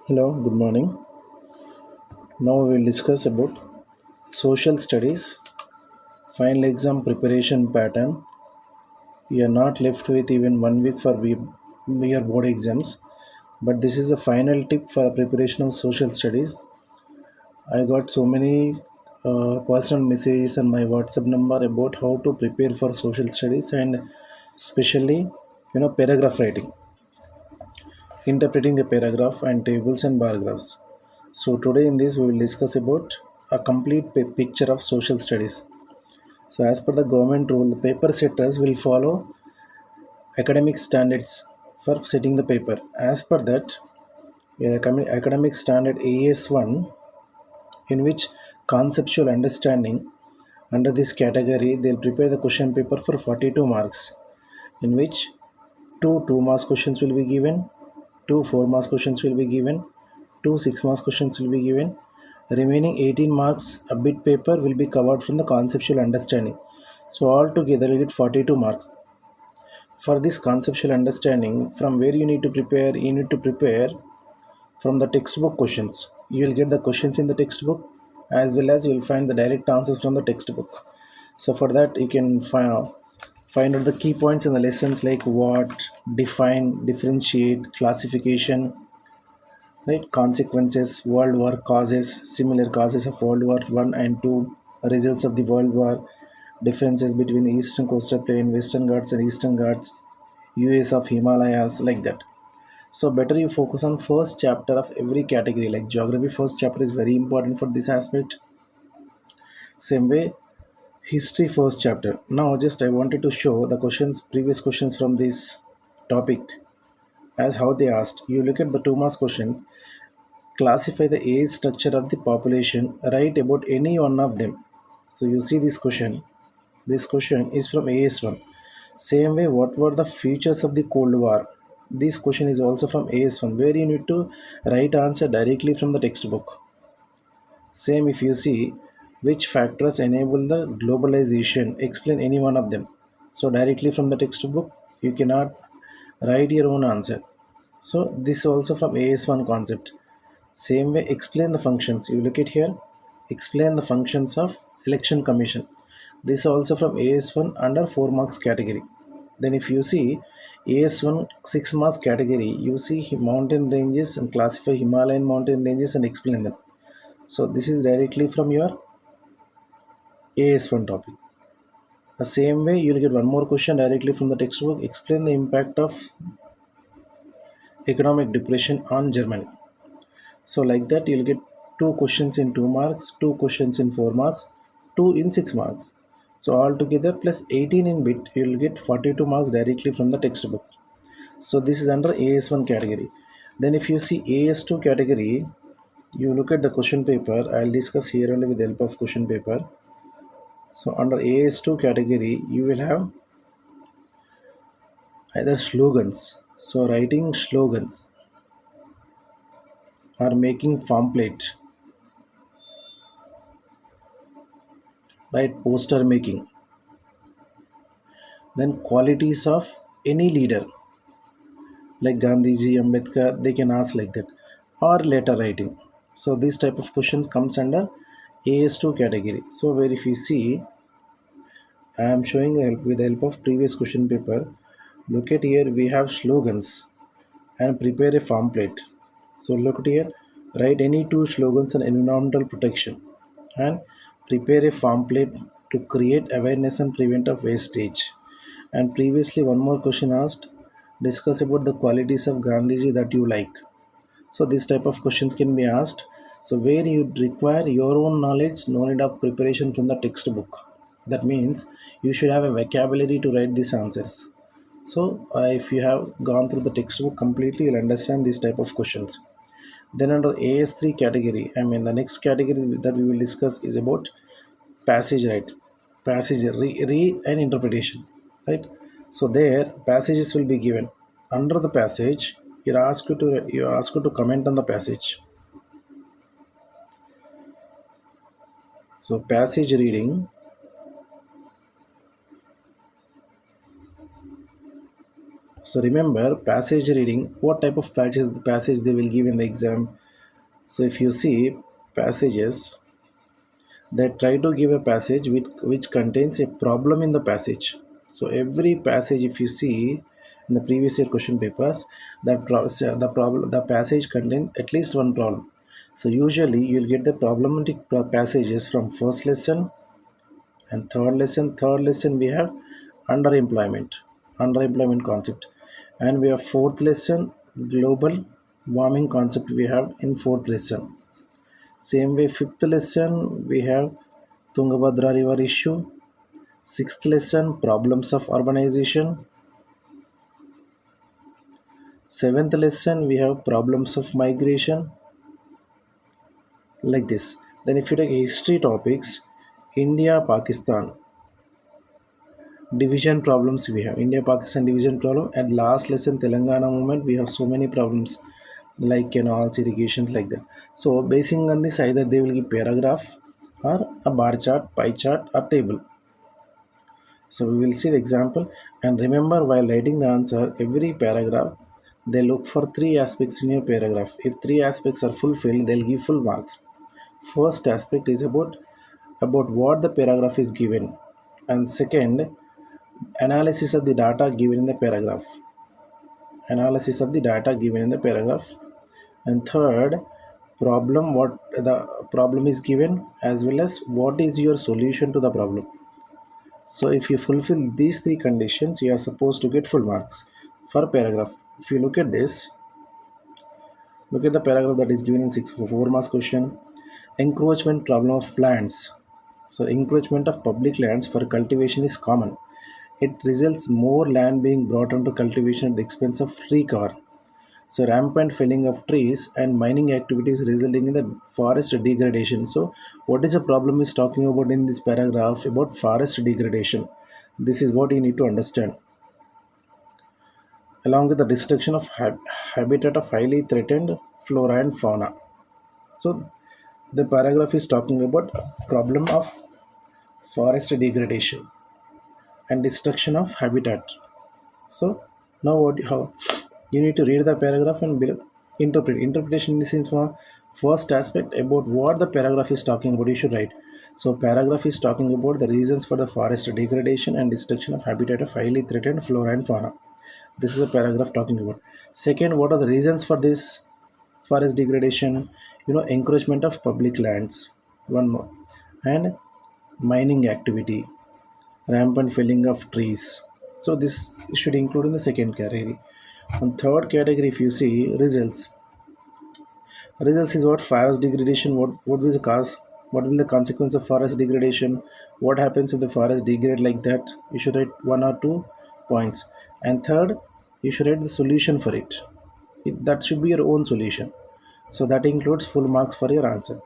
Hello, good morning. Now we will discuss about social studies, final exam preparation pattern. You are not left with even 1 week for your board exams, but this is a final tip for preparation of social studies. I got so many personal messages on my WhatsApp number about how to prepare for social studies and especially paragraph writing, interpreting the paragraph and tables and bar graphs. So today in this we will discuss about a complete picture of social studies. So as per the government rule, the paper setters will follow academic standards for setting the paper. As per that, academic standard AS1, in which conceptual understanding under this category, they'll prepare the question paper for 42 marks, in which two 2 marks questions will be given, two 4 marks questions will be given, two 6 marks questions will be given. Remaining 18 marks a bit paper will be covered from the conceptual understanding. So altogether you get 42 marks. For this conceptual understanding, from where you need to prepare from the textbook questions. You will get the questions in the textbook as well as you will find the direct answers from the textbook. So for that you can find out the key points in the lessons like what, define, differentiate, classification, right? Consequences, World War causes, similar causes of World War One and Two, results of the World War, differences between Eastern Coastal Plain, Western Ghats and Eastern Ghats, US of Himalayas, like that. So better you focus on first chapter of every category. Like geography, first chapter is very important for this aspect. Same way, history first chapter. Now just I wanted to show the questions, previous questions from this topic as how they asked. You look at the 2 marks questions. Classify the age structure of the population. Write about any one of them. So you see this question. This question is from AS1. Same way, what were the features of the Cold War? This question is also from AS1, where you need to write answer directly from the textbook. Same if you see which factors enable the globalization, explain any one of them. So directly from the textbook, you cannot write your own answer. So this also from AS1 concept. Same way, explain the functions. You look at here, explain the functions of election commission. This also from AS1 under 4 marks category. Then if you see AS1 6 marks category, you see mountain ranges and classify Himalayan mountain ranges and explain them. So this is directly from your AS1 topic. The same way you'll get one more question directly from the textbook. Explain the impact of economic depression on Germany. So like that you'll get two questions in 2 marks, two questions in 4 marks, two in 6 marks. So altogether plus 18 in bit, you'll get 42 marks directly from the textbook. So this is under AS1 category. Then if you see AS2 category, you look at the question paper. I'll discuss here only with the help of question paper. So under AS2 category, you will have either slogans. So writing slogans or making pamphlet, right? Poster making. Then qualities of any leader like Gandhiji, Ambedkar, they can ask like that, or letter writing. So this type of questions comes under AS2 category. So where if you see, I am showing with the help of previous question paper. Look at here, we have slogans and prepare a pamphlet. So look at here, write any two slogans on environmental protection and prepare a pamphlet to create awareness and prevent of wastage. And previously one more question asked, discuss about the qualities of Gandhiji that you like. So this type of questions can be asked. So where you require your own knowledge, no need of preparation from the textbook. That means you should have a vocabulary to write these answers. So if you have gone through the textbook completely, you'll understand this type of questions. Then under AS3 category, I mean the next category that we will discuss is about passage, right? Passage, read and interpretation, right? So there passages will be given. Under the passage, you're asked to comment on the passage. So passage reading. So remember passage reading, what type of passage they will give in the exam. So if you see passages, they try to give a passage which contains a problem in the passage. So every passage, if you see in the previous year question papers, the passage contains at least one problem. So usually you'll get the problematic passages from first lesson and third lesson. Third lesson we have underemployment concept, and we have fourth lesson global warming concept we have in fourth lesson. Same way, fifth lesson we have Tungabhadra River issue. Sixth lesson problems of urbanization. Seventh lesson we have problems of migration. Like this. Then, if you take history topics, India Pakistan division problems we have India Pakistan division problem. And last lesson Telangana movement we have so many problems like canals, irrigations like that. So, basing on this, either they will give paragraph or a bar chart, pie chart, or table. So we will see the example, and remember while writing the answer, every paragraph they look for three aspects in your paragraph. If three aspects are fulfilled, they'll give full marks. First aspect is about what the paragraph is given, and second, analysis of the data given in the paragraph. Analysis of the data given in the paragraph, and third, problem what the problem is given as well as what is your solution to the problem. So if you fulfill these three conditions, you are supposed to get full marks for paragraph. If you look at the paragraph that is given in 4 marks question, encroachment problem of lands. So encroachment of public lands for cultivation is common. It results more land being brought under cultivation at the expense of free cover. So rampant felling of trees and mining activities resulting in the forest degradation. So what is the problem is talking about in this paragraph about forest degradation. This is what you need to understand. Along with the destruction of habitat of highly threatened flora and fauna. So the paragraph is talking about problem of forest degradation and destruction of habitat. So now what how you need to read the paragraph and interpret. Interpretation in this is for first aspect about what the paragraph is talking about. You should write. So paragraph is talking about the reasons for the forest degradation and destruction of habitat of highly threatened flora and fauna. This is a paragraph talking about. Second, what are the reasons for this forest degradation? Encroachment of public lands. One more, and mining activity, rampant felling of trees. So this should include in the second category. And third category, if you see results, results is what forest degradation. What will the cause? What will the consequence of forest degradation? What happens if the forest degrade like that? You should write one or two points. And third, you should write the solution for it. That should be your own solution. So that includes full marks for your answer.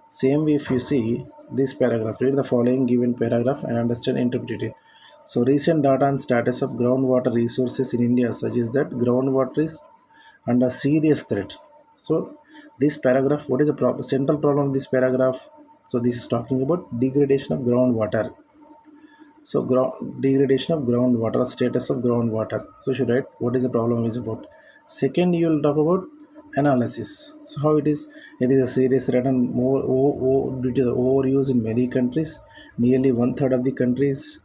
Same way, if you see this paragraph, read the following given paragraph and understand interpret it. So recent data and status of groundwater resources in India suggests that groundwater is under serious threat. So this paragraph, what is the central problem of this paragraph? So this is talking about degradation of groundwater. So degradation of groundwater, status of groundwater. So should write what is the problem is about. Second, you will talk about analysis. So how it is? It is a serious threat and due to the overuse in many countries. Nearly one third of the countries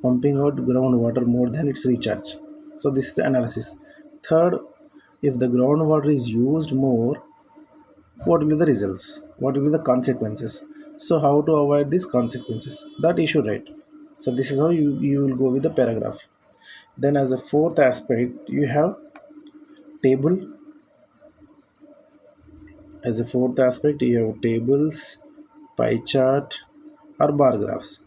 pumping out groundwater more than its recharge. So this is the analysis. Third, if the groundwater is used more, what will be the results? What will be the consequences? So how to avoid these consequences? That you should write. So this is how you will go with the paragraph. Then as a fourth aspect, you have table. As a fourth aspect, you have tables, pie chart, or bar graphs.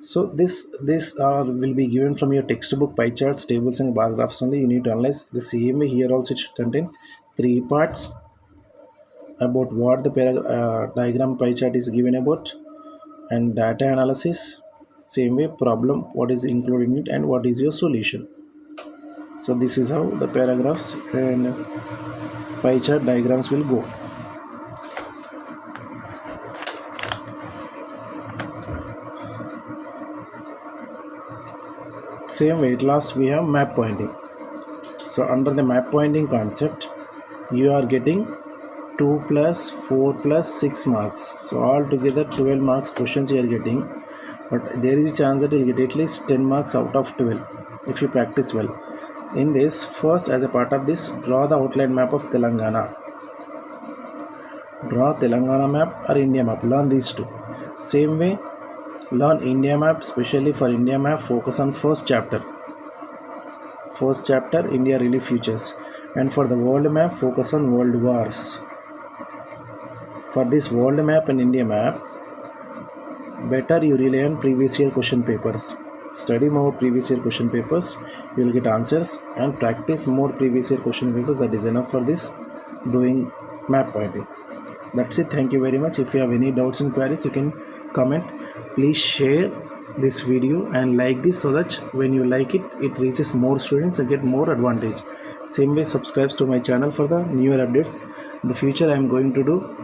So this will be given from your textbook pie charts, tables, and bar graphs only. You need to analyze the same way here also it should contain three parts about what the diagram pie chart is given about, and data analysis. Same way problem what is included in it and what is your solution. So this is how the paragraphs and pie chart diagrams will go. Same way at last we have map pointing. So under the map pointing concept, you are getting 2 plus 4 plus 6 marks. So altogether 12 marks questions you are getting, but there is a chance that you'll get at least 10 marks out of 12 if you practice well. In this, first as a part of this, draw the outline map of Telangana. Draw Telangana map or India map. Learn these two. Same way, learn India map. Especially for India map, focus on first chapter. First chapter, India Relief Futures. And for the world map, focus on world wars. For this world map and India map, better you rely on previous year question papers. Study more previous year question papers, you will get answers, and practice more previous year question papers. That is enough for this doing map pointing. That's it. Thank you very much. If you have any doubts and queries, you can comment. Please share this video and like this, so that when you like it, it reaches more students and get more advantage. Same way, subscribe to my channel for the newer updates. In the future, I am going to do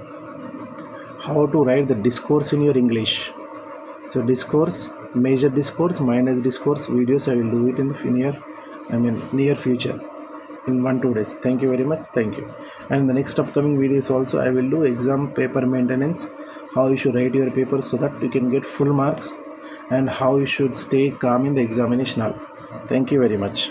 how to write the discourse in your English. So discourse, major discourse, minor discourse videos, I will do it in the near future, in 1-2 days. Thank you very much. Thank you. And in the next upcoming videos also, I will do exam paper maintenance, how you should write your paper so that you can get full marks, and how you should stay calm in the examination hall. Thank you very much.